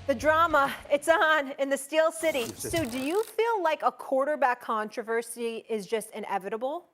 The drama, it's on in the Steel City. So do you feel like a quarterback controversy is just inevitable?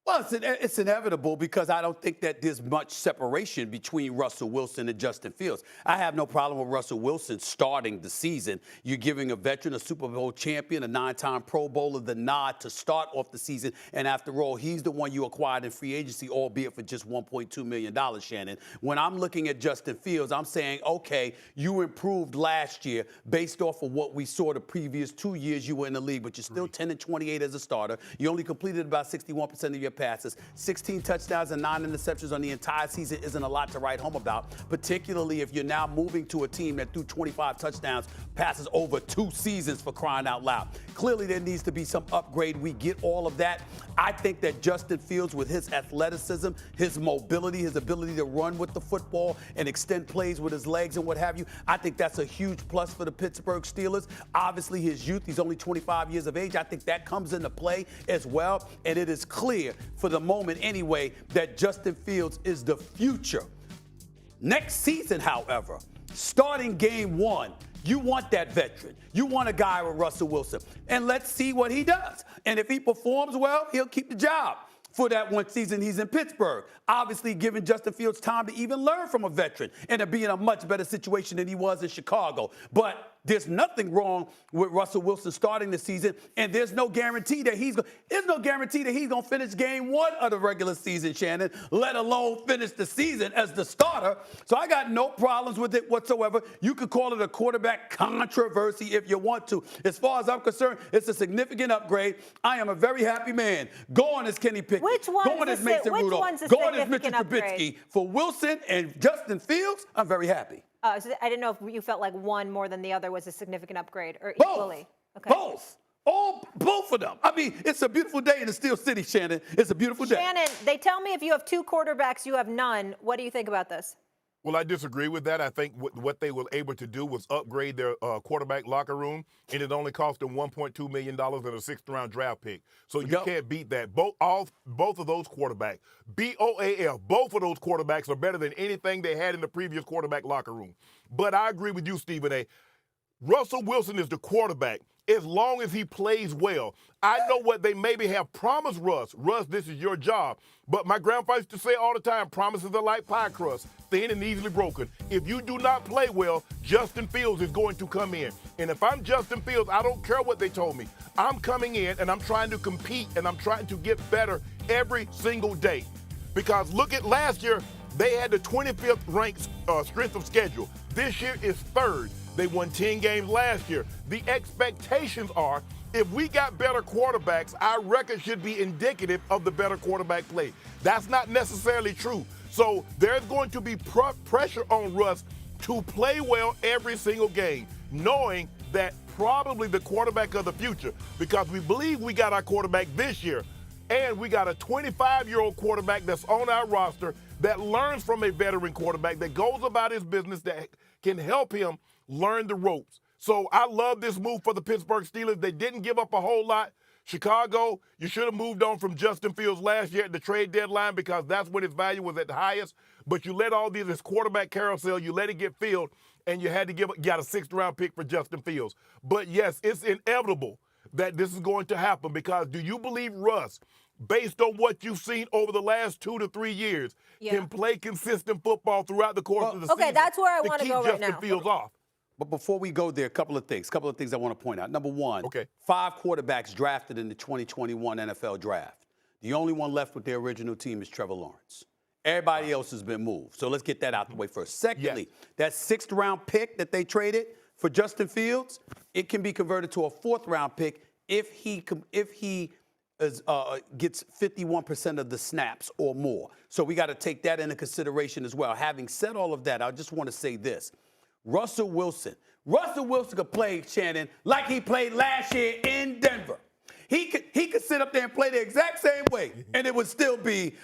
Well, it's inevitable because I don't think that there's much separation between Russell Wilson and Justin Fields. I have no problem with Russell Wilson starting the season. You're giving a veteran, a Super Bowl champion, a 9-time Pro Bowler the nod to start off the season. And after all, he's the one you acquired in free agency, albeit for just $1.2 million, Shannon. When I'm looking at Justin Fields, I'm saying, okay, you improved last year based off of what we saw the previous 2 years you were in the league, but you're still 10-28 as a starter. You only completed about 61% of your passes. 16 touchdowns and 9 interceptions on the entire season isn't a lot to write home about, particularly if you're now moving to a team that threw 25 touchdowns passes over 2 seasons, for crying out loud. Clearly, there needs to be some upgrade. We get all of that. I think that Justin Fields, with his athleticism, his mobility, his ability to run with the football and extend plays with his legs and what have you, I think that's a huge plus for the Pittsburgh Steelers. Obviously, his youth, he's only 25 years of age. I think that comes into play as well. And it is clear, for the moment anyway, that Justin Fields is the future. Next season, however, starting game 1, you want that veteran. You want a guy with Russell Wilson. And let's see what he does. And if he performs well, he'll keep the job for that one season he's in Pittsburgh. Obviously, giving Justin Fields time to even learn from a veteran and to be in a much better situation than he was in Chicago. But there's nothing wrong with Russell Wilson starting the season, and there's no guarantee that he's going to finish game 1 of the regular season, Shannon, let alone finish the season as the starter. So I got no problems with it whatsoever. You could call it a quarterback controversy if you want to. As far as I'm concerned, it's a significant upgrade. I am a very happy man. Go on as Kenny Pickett. Go on as Mason Rudolph. Go on as Mitchell Trubisky. For Wilson and Justin Fields, I'm very happy. So I didn't know if you felt like one more than the other was a significant upgrade or equally. Okay. Both of them. I mean, it's a beautiful day in the Steel City, Shannon. It's a beautiful day. Shannon, they tell me if you have 2 quarterbacks, you have none. What do you think about this? Well, I disagree with that. I think what they were able to do was upgrade their quarterback locker room, and it only cost them $1.2 million and a 6th-round draft pick. So you can't beat that. Both of those quarterbacks, BOAF, both of those quarterbacks are better than anything they had in the previous quarterback locker room. But I agree with you, Stephen A. Russell Wilson is the quarterback as long as he plays well. I know what they maybe have promised Russ. Russ, this is your job. But my grandfather used to say all the time, promises are like pie crust, thin and easily broken. If you do not play well, Justin Fields is going to come in. And if I'm Justin Fields, I don't care what they told me. I'm coming in and I'm trying to compete and I'm trying to get better every single day. Because look at last year, they had the 25th ranked strength of schedule. This year is 3rd. They won 10 games last year. The expectations are, if we got better quarterbacks, our record should be indicative of the better quarterback play. That's not necessarily true. So there's going to be pressure on Russ to play well every single game, knowing that probably the quarterback of the future, because we believe we got our quarterback this year, and we got a 25-year-old quarterback that's on our roster that learns from a veteran quarterback, that goes about his business, that can help him learn the ropes. So I love this move for the Pittsburgh Steelers. They didn't give up a whole lot. Chicago, you should have moved on from Justin Fields last year at the trade deadline because that's when his value was at the highest. But you let all this quarterback carousel, you let it get filled, and you had to got a 6th-round pick for Justin Fields. But, yes, it's inevitable that this is going to happen because do you believe Russ, based on what you've seen over the last 2 to 3 years, can play consistent football throughout the course of the season? Okay, that's where I want to go right now. Justin Fields off. But before we go there, a couple of things I want to point out. Number one, 5 quarterbacks drafted in the 2021 NFL draft. The only one left with their original team is Trevor Lawrence. Everybody else has been moved. So let's get that out the way first. Secondly, that 6th-round pick that they traded for Justin Fields, it can be converted to a 4th-round pick if he gets 51% of the snaps or more. So we got to take that into consideration as well. Having said all of that, I just want to say this. Russell Wilson could play, Shannon, like he played last year in Denver. He could sit up there and play the exact same way, and it would still be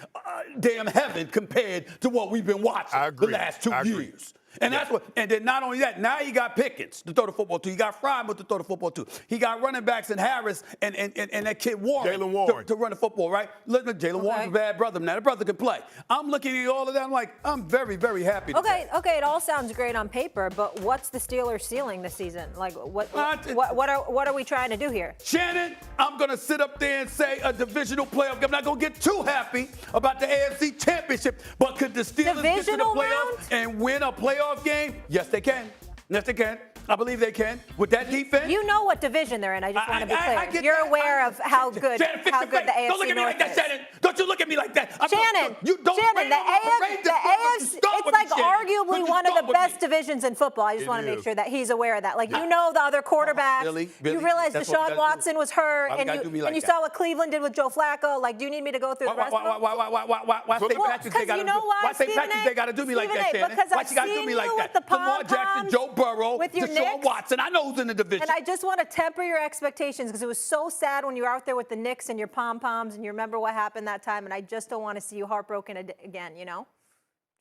damn heaven compared to what we've been watching the last 2 years. And that's what. And then not only that, now he got Pickens to throw the football to. He got Fryman to throw the football to. He got running backs in Harris and that kid Warren, Jalen Warren. To run the football, right? Look, Jalen Warren's a bad brother. Now the brother can play. I'm looking at all of that. I'm like, I'm very, very happy. Okay, it all sounds great on paper, but what's the Steelers' ceiling this season? Like, what are we trying to do here? Shannon, I'm gonna sit up there and say a divisional playoff. I'm not gonna get too happy about the AFC Championship, but could the Steelers get to the playoffs and win a playoff game? Yes, they can. Yes, they can. I believe they can. With that defense. You know what division they're in. I just want to be clear. You're aware of how good Shannon, the AFC Don't look at me like that, Shannon. Don't you look at me like that. Shannon, the AFC, it's like arguably one of the best divisions in football. I just want to make sure that he's aware of that. Like, you know the other quarterbacks. Billy, you realize Deshaun Watson was hurt, and you saw what Cleveland did with Joe Flacco. Like, do you need me to go through the rest of them? Why St. Patrick's Day got to do? Why St. Patrick's Day got to do me like that, Shannon? Because Why she got to do me like that? Lamar Jackson, Joe Burrow, Deshaun Watson. I know who's in the division. And I just want to temper your expectations because it was so sad when you were out there with the Knicks and your pom-poms and you remember what happened that time, and I just don't want to see you heartbroken again, you know?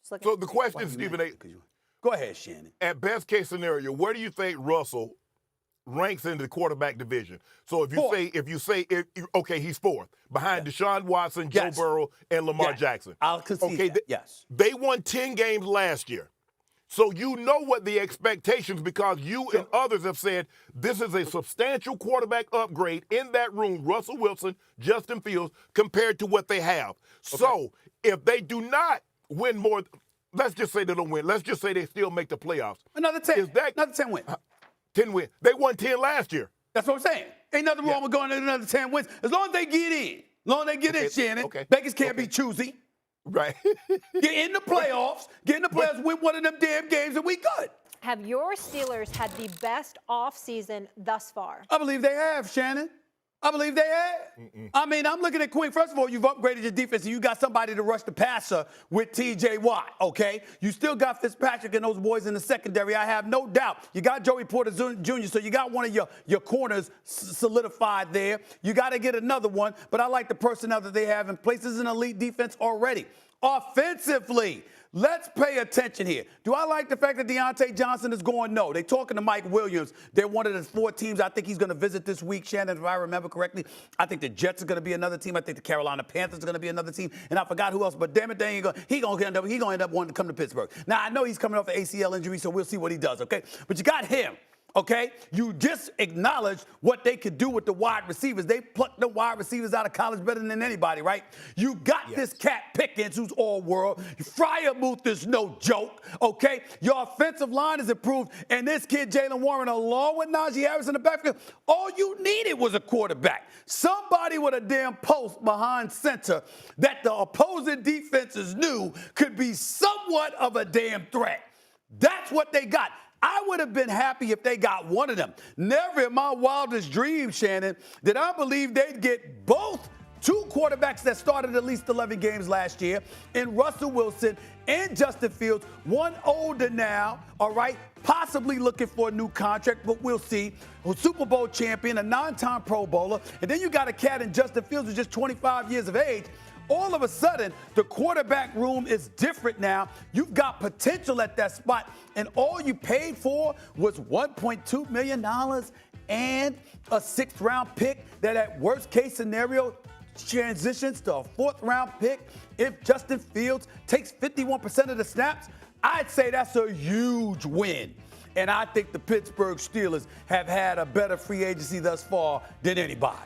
So the question, Stephen A. Go ahead, Shannon. At best case scenario, where do you think Russell ranks in the quarterback division? So if you say, okay, he's fourth behind Deshaun Watson, Joe Burrow, and Lamar Jackson. I'll concede that. Yes. They won 10 games last year. So you know what the expectations, because you and others have said this is a substantial quarterback upgrade in that room, Russell Wilson, Justin Fields, compared to what they have. Okay. So if they do not win more, let's just say they don't win. Let's just say they still make the playoffs. Another 10. Another 10 wins. 10 wins. They won 10 last year. That's what I'm saying. Ain't nothing wrong with going to another 10 wins. As long as they get in. As long as they get in, Shannon. Vegas can't be choosy. Right. Get in the playoffs, win one of them damn games, and we good. Have your Steelers had the best offseason thus far? I believe they have, Shannon. I believe they have. I mean, I'm looking at Quinn. First of all, you've upgraded your defense, and you got somebody to rush the passer with T.J. Watt, okay? You still got Fitzpatrick and those boys in the secondary, I have no doubt. You got Joey Porter Jr., so you got one of your corners solidified there. You got to get another one, but I like the personnel that they have in place. This is an elite defense already. Offensively, let's pay attention here. Do I like the fact that Deontay Johnson is going? No. They're talking to Mike Williams. They're one of the 4 teams I think he's going to visit this week, Shannon, if I remember correctly. I think the Jets are going to be another team. I think the Carolina Panthers are going to be another team. And I forgot who else, but damn it, he's going to end up wanting to come to Pittsburgh. Now, I know he's coming off an ACL injury, so we'll see what he does, okay? But you got him. Okay, you just acknowledged what they could do with the wide receivers. They plucked the wide receivers out of college better than anybody, right? You got this cat Pickens, who's all world. Fryermuth is no joke, okay? Your offensive line is improved, and this kid, Jalen Warren, along with Najee Harris in the backfield, all you needed was a quarterback. Somebody with a damn post behind center that the opposing defenses knew could be somewhat of a damn threat. That's what they got. I would have been happy if they got one of them. Never in my wildest dreams, Shannon, did I believe they'd get both 2 quarterbacks that started at least 11 games last year, in Russell Wilson and Justin Fields, one older now, all right, possibly looking for a new contract, but we'll see. A Super Bowl champion, a 9-time Pro Bowler, and then you got a cat in Justin Fields who's just 25 years of age. All of a sudden, the quarterback room is different now. You've got potential at that spot, and all you paid for was $1.2 million and a 6th-round pick that at worst-case scenario transitions to a 4th-round pick. If Justin Fields takes 51% of the snaps, I'd say that's a huge win. And I think the Pittsburgh Steelers have had a better free agency thus far than anybody.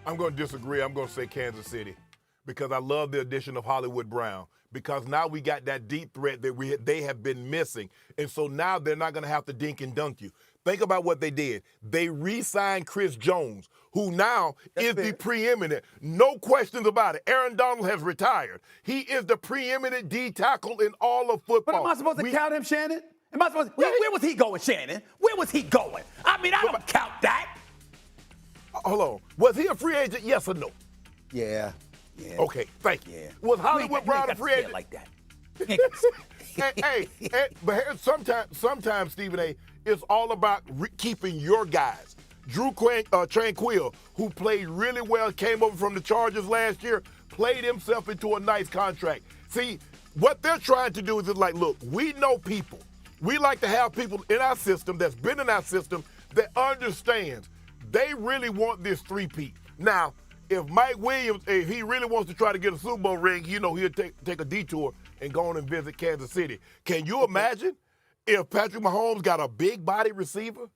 I'm going to disagree. I'm going to say Kansas City, because I love the addition of Hollywood Brown, because now we got that deep threat that they have been missing. And so now they're not going to have to dink and dunk you. Think about what they did. They re-signed Chris Jones, who now is the preeminent. No questions about it. Aaron Donald has retired. He is the preeminent D tackle in all of football. But am I supposed to count him, Shannon? Am I supposed to? Where was he going, Shannon? Where was he going? I mean, I don't count that. Hold on. Was he a free agent, yes or no? Yeah. Okay, thank you. Yeah. Was Hollywood Brown a free agent? Like that. hey, but sometimes, Stephen A., it's all about keeping your guys. Drew Tranquill, who played really well, came over from the Chargers last year, played himself into a nice contract. See, what they're trying to do is just like, look, we know people. We like to have people in our system that's been in our system that understands they really want this three-peat. Now, if Mike Williams, if he really wants to try to get a Super Bowl ring, you know, he'll take a detour and go on and visit Kansas City. Can you imagine if Patrick Mahomes got a big body receiver?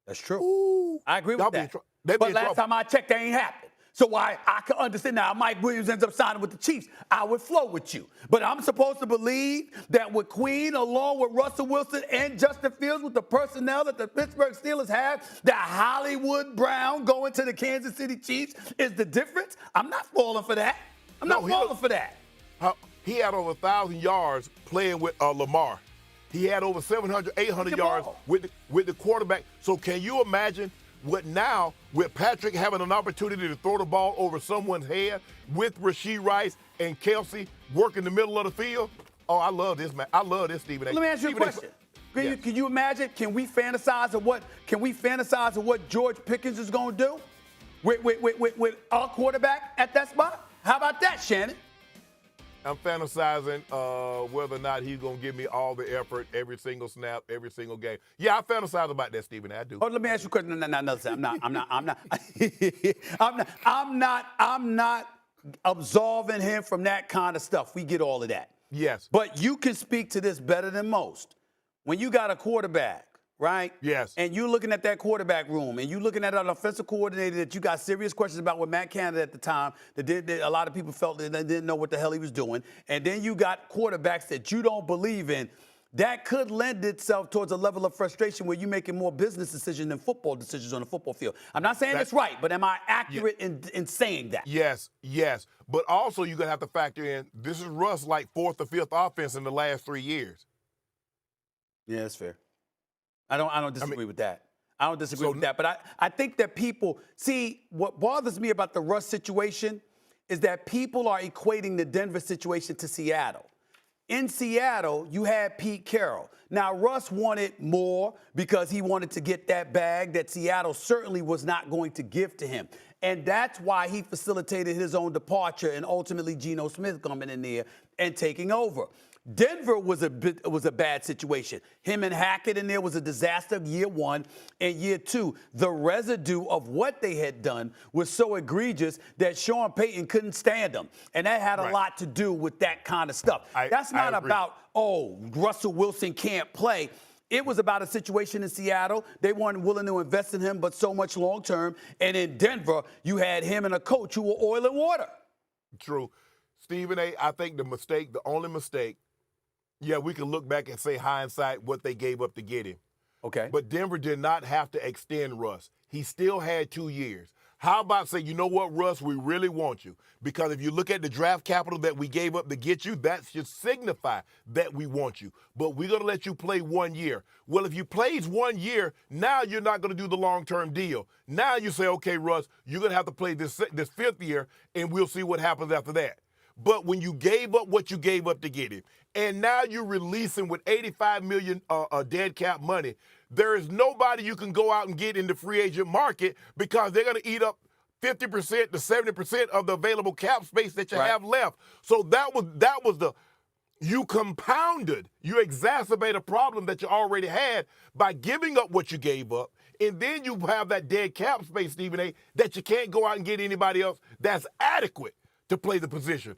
That's true. Ooh, I agree with that. But last time I checked, that ain't happened. So I can understand now. Mike Williams ends up signing with the Chiefs. I would flow with you. But I'm supposed to believe that with Queen, along with Russell Wilson and Justin Fields, with the personnel that the Pittsburgh Steelers have, that Hollywood Brown going to the Kansas City Chiefs is the difference? I'm not falling for that. I'm not falling for that. He had over 1,000 yards playing with Lamar. He had over 700, 800 yards with the quarterback. So can you imagine what now with Patrick having an opportunity to throw the ball over someone's head with Rashee Rice and Kelsey working the middle of the field? Oh, I love this, man. I love this, Stephen A. Let me ask you a question. Can you imagine? Can we fantasize of what George Pickens is going to do with our quarterback at that spot? How about that, Shannon? I'm fantasizing whether or not he's going to give me all the effort, every single snap, every single game. Yeah, I fantasize about that, Stephen. I do. Oh, let me ask you a question. No, another time. I'm not absolving him from that kind of stuff. We get all of that. Yes. But you can speak to this better than most. When you got a quarterback, right? Yes. And you're looking at that quarterback room, and you're looking at an offensive coordinator that you got serious questions about with Matt Canada at the time. That a lot of people felt that they didn't know what the hell he was doing. And then you got quarterbacks that you don't believe in. That could lend itself towards a level of frustration where you're making more business decisions than football decisions on the football field. I'm not saying it's right, but am I accurate in saying that? Yes. But also you're going to have to factor in, this is Russ like fourth or fifth offense in the last 3 years. Yeah, that's fair. I don't disagree with that. I don't disagree with that. But I think that people, see, what bothers me about the Russ situation is that people are equating the Denver situation to Seattle. In Seattle, you had Pete Carroll. Now, Russ wanted more because he wanted to get that bag that Seattle certainly was not going to give to him. And that's why he facilitated his own departure and ultimately Geno Smith coming in there and taking over. Denver was a bad situation. Him and Hackett in there was a disaster year one. And year two, the residue of what they had done was so egregious that Sean Payton couldn't stand them. And that had a lot to do with that kind of stuff. That's not about, Russell Wilson can't play. It was about a situation in Seattle. They weren't willing to invest in him, but so much long term. And in Denver, you had him and a coach who were oil and water. True. Stephen A., I think the only mistake, we can look back and say hindsight what they gave up to get him. Okay. But Denver did not have to extend Russ. He still had 2 years. How about say, you know what, Russ, we really want you. Because if you look at the draft capital that we gave up to get you, that should signify that we want you. But we're going to let you play 1 year. Well, if you plays 1 year, now you're not going to do the long-term deal. Now you say, okay, Russ, you're going to have to play this fifth year, and we'll see what happens after that. But when you gave up what you gave up to get him, and now you're releasing with $85 million dead cap money, there is nobody you can go out and get in the free agent market because they're going to eat up 50% to 70% of the available cap space that you have left. So that was you compounded, you exacerbate a problem that you already had by giving up what you gave up. And then you have that dead cap space, Stephen A., that you can't go out and get anybody else that's adequate to play the position.